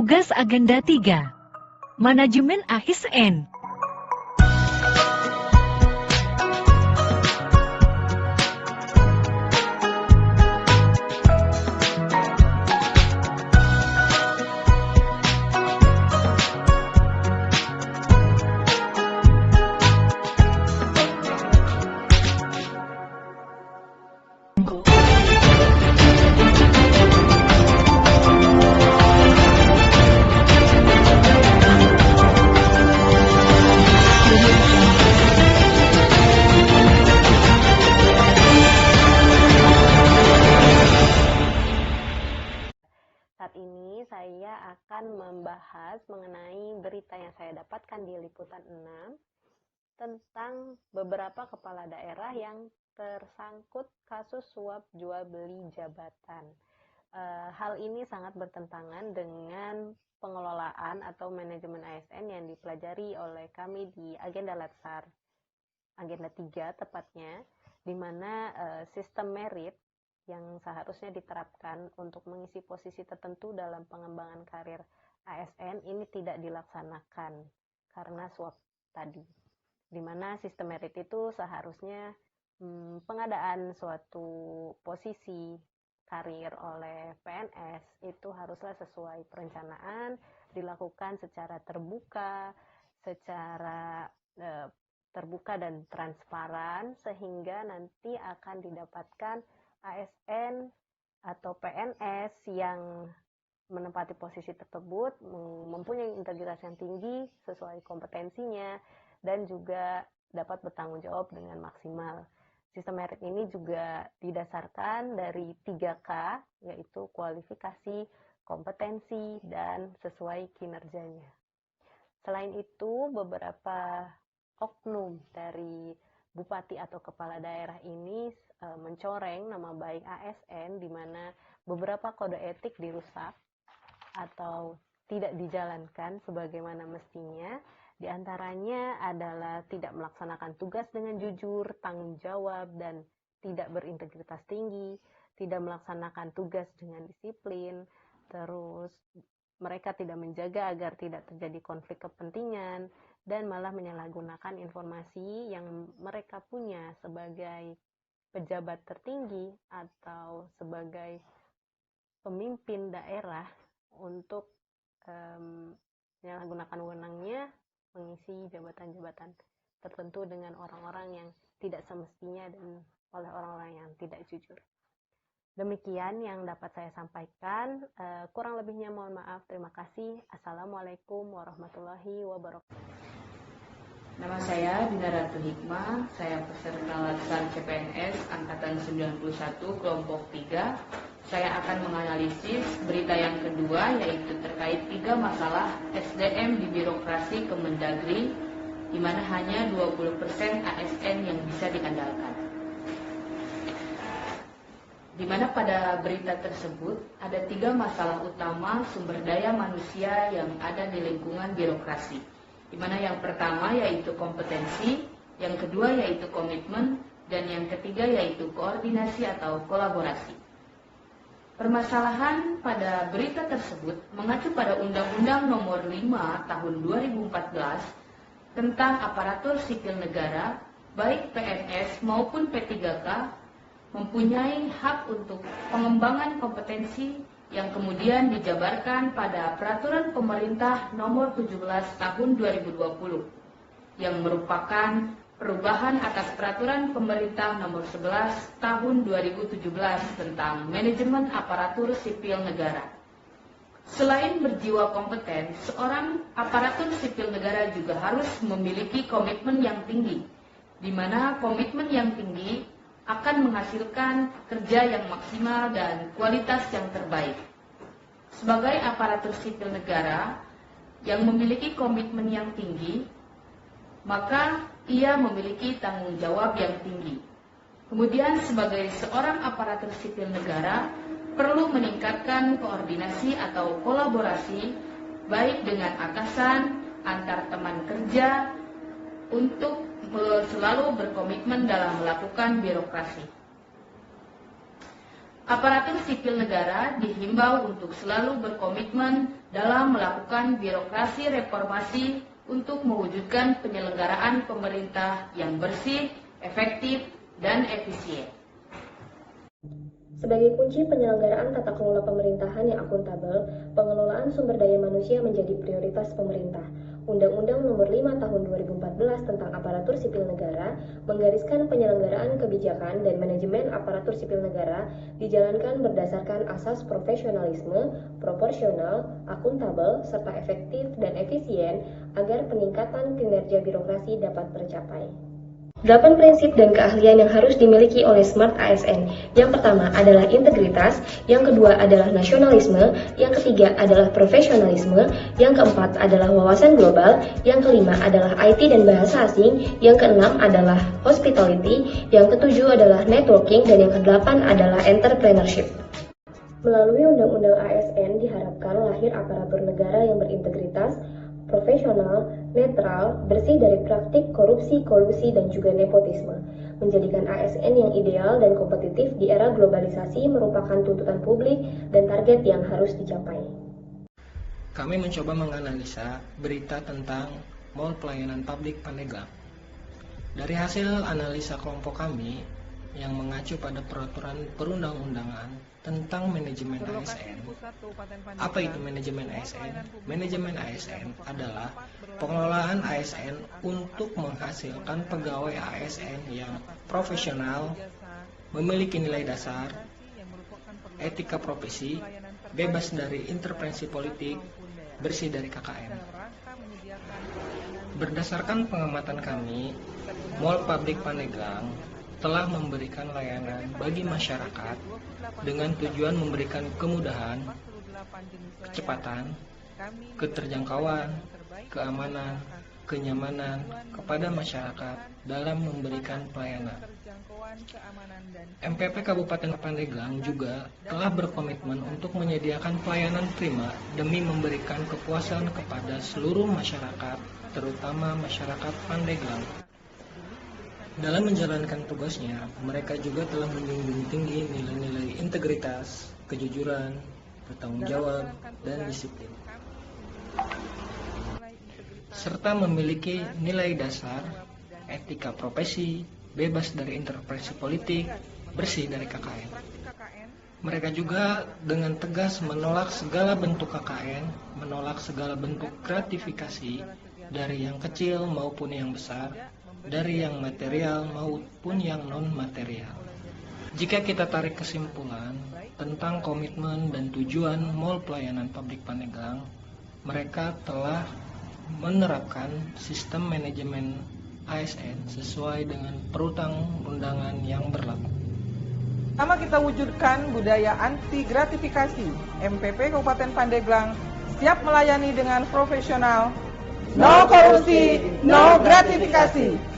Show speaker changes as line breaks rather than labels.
Tugas Agenda 3. Manajemen ASN.
Saat ini saya akan membahas mengenai berita yang saya dapatkan di Liputan 6 tentang beberapa kepala daerah yang tersangkut kasus suap jual beli jabatan. Hal ini sangat bertentangan dengan pengelolaan atau manajemen ASN yang dipelajari oleh kami di Agenda Latsar, Agenda 3 tepatnya, di mana sistem merit yang seharusnya diterapkan untuk mengisi posisi tertentu dalam pengembangan karir ASN ini tidak dilaksanakan karena suap tadi. Di mana sistem merit itu seharusnya pengadaan suatu posisi karir oleh PNS itu haruslah sesuai perencanaan, dilakukan secara terbuka, terbuka dan transparan, sehingga nanti akan didapatkan ASN atau PNS yang menempati posisi tersebut mempunyai integritas yang tinggi sesuai kompetensinya dan juga dapat bertanggung jawab dengan maksimal. Sistem merit ini juga didasarkan dari 3K, yaitu kualifikasi, kompetensi, dan sesuai kinerjanya. Selain itu, beberapa oknum dari bupati atau kepala daerah ini mencoreng nama baik ASN, di mana beberapa kode etik dirusak atau tidak dijalankan sebagaimana mestinya. Di antaranya adalah tidak melaksanakan tugas dengan jujur, tanggung jawab, dan tidak berintegritas tinggi, tidak melaksanakan tugas dengan disiplin, terus mereka tidak menjaga agar tidak terjadi konflik kepentingan, dan malah menyalahgunakan informasi yang mereka punya sebagai pejabat tertinggi atau sebagai pemimpin daerah untuk menyalahgunakan wewenangnya mengisi jabatan-jabatan tertentu dengan orang-orang yang tidak semestinya dan oleh orang-orang yang tidak jujur. Demikian yang dapat saya sampaikan. Kurang lebihnya mohon maaf. Terima kasih. Assalamualaikum warahmatullahi wabarakatuh.
Nama saya Dina Ratu Hikmah, saya peserta Latsar CPNS Angkatan 91 Kelompok 3. Saya akan menganalisis berita yang kedua, yaitu terkait 3 masalah SDM di birokrasi Kemendagri, di mana hanya 20% ASN yang bisa diandalkan. Di mana pada berita tersebut ada 3 masalah utama sumber daya manusia yang ada di lingkungan birokrasi. Di mana yang pertama yaitu kompetensi, yang kedua yaitu komitmen, dan yang ketiga yaitu koordinasi atau kolaborasi. Permasalahan pada berita tersebut mengacu pada Undang-Undang Nomor 5 Tahun 2014 tentang aparatur sipil negara, baik PNS maupun P3K mempunyai hak untuk pengembangan kompetensi yang kemudian dijabarkan pada Peraturan Pemerintah Nomor 17 Tahun 2020 yang merupakan perubahan atas Peraturan Pemerintah Nomor 11 Tahun 2017 tentang manajemen aparatur sipil negara. Selain berjiwa kompeten, seorang aparatur sipil negara juga harus memiliki komitmen yang tinggi, di mana komitmen yang tinggi akan menghasilkan kerja yang maksimal dan kualitas yang terbaik. Sebagai aparatur sipil negara yang memiliki komitmen yang tinggi, maka ia memiliki tanggung jawab yang tinggi. Kemudian sebagai seorang aparatur sipil negara perlu meningkatkan koordinasi atau kolaborasi baik dengan atasan, antar teman kerja, untuk selalu berkomitmen dalam melakukan birokrasi. Aparatur sipil negara dihimbau untuk selalu berkomitmen dalam melakukan birokrasi reformasi untuk mewujudkan penyelenggaraan pemerintah yang bersih, efektif, dan efisien.
Sebagai kunci penyelenggaraan tata kelola pemerintahan yang akuntabel, pengelolaan sumber daya manusia menjadi prioritas pemerintah. Undang-Undang Nomor 5 Tahun 2014 tentang Aparatur Sipil Negara menggariskan penyelenggaraan kebijakan dan manajemen aparatur sipil negara dijalankan berdasarkan asas profesionalisme, proporsional, akuntabel, serta efektif dan efisien agar peningkatan kinerja birokrasi dapat tercapai. 8 prinsip dan keahlian yang harus dimiliki oleh Smart ASN. Yang pertama adalah integritas, yang kedua adalah nasionalisme, yang ketiga adalah profesionalisme, yang keempat adalah wawasan global, yang kelima adalah IT dan bahasa asing, yang keenam adalah hospitality, yang ketujuh adalah networking, dan yang kedelapan adalah entrepreneurship. Melalui Undang-Undang ASN diharapkan lahir aparatur negara yang berintegritas, profesional, netral, bersih dari praktik korupsi, kolusi, dan juga nepotisme. Menjadikan ASN yang ideal dan kompetitif di era globalisasi merupakan tuntutan publik dan target yang harus dicapai.
Kami mencoba menganalisa berita tentang Mall Pelayanan Publik Pandeglang. Dari hasil analisa kelompok kami yang mengacu pada peraturan perundang-undangan tentang manajemen ASN. Apa itu manajemen ASN? Manajemen ASN adalah pengelolaan ASN untuk menghasilkan pegawai ASN yang profesional, memiliki nilai dasar, etika profesi, bebas dari intervensi politik, bersih dari KKN. Berdasarkan pengamatan kami, Mall Publik Pandeglang telah memberikan layanan bagi masyarakat dengan tujuan memberikan kemudahan, kecepatan, keterjangkauan, keamanan, kenyamanan kepada masyarakat dalam memberikan pelayanan. MPP Kabupaten Pandeglang juga telah berkomitmen untuk menyediakan pelayanan prima demi memberikan kepuasan kepada seluruh masyarakat, terutama masyarakat Pandeglang. Dalam menjalankan tugasnya, mereka juga telah menjunjung tinggi nilai-nilai integritas, kejujuran, bertanggung jawab, dan disiplin. Serta memiliki nilai dasar, etika profesi, bebas dari intervensi politik, bersih dari KKN. Mereka juga dengan tegas menolak segala bentuk KKN, menolak segala bentuk gratifikasi, dari yang kecil maupun yang besar, dari yang material maupun yang non-material. Jika kita tarik kesimpulan tentang komitmen dan tujuan Mall Pelayanan Publik Pandeglang, mereka telah menerapkan sistem manajemen ASN sesuai dengan perundang-undangan yang berlaku.
Pertama, kita wujudkan budaya anti gratifikasi. MPP Kabupaten Pandeglang siap melayani dengan profesional, no korupsi, no gratifikasi.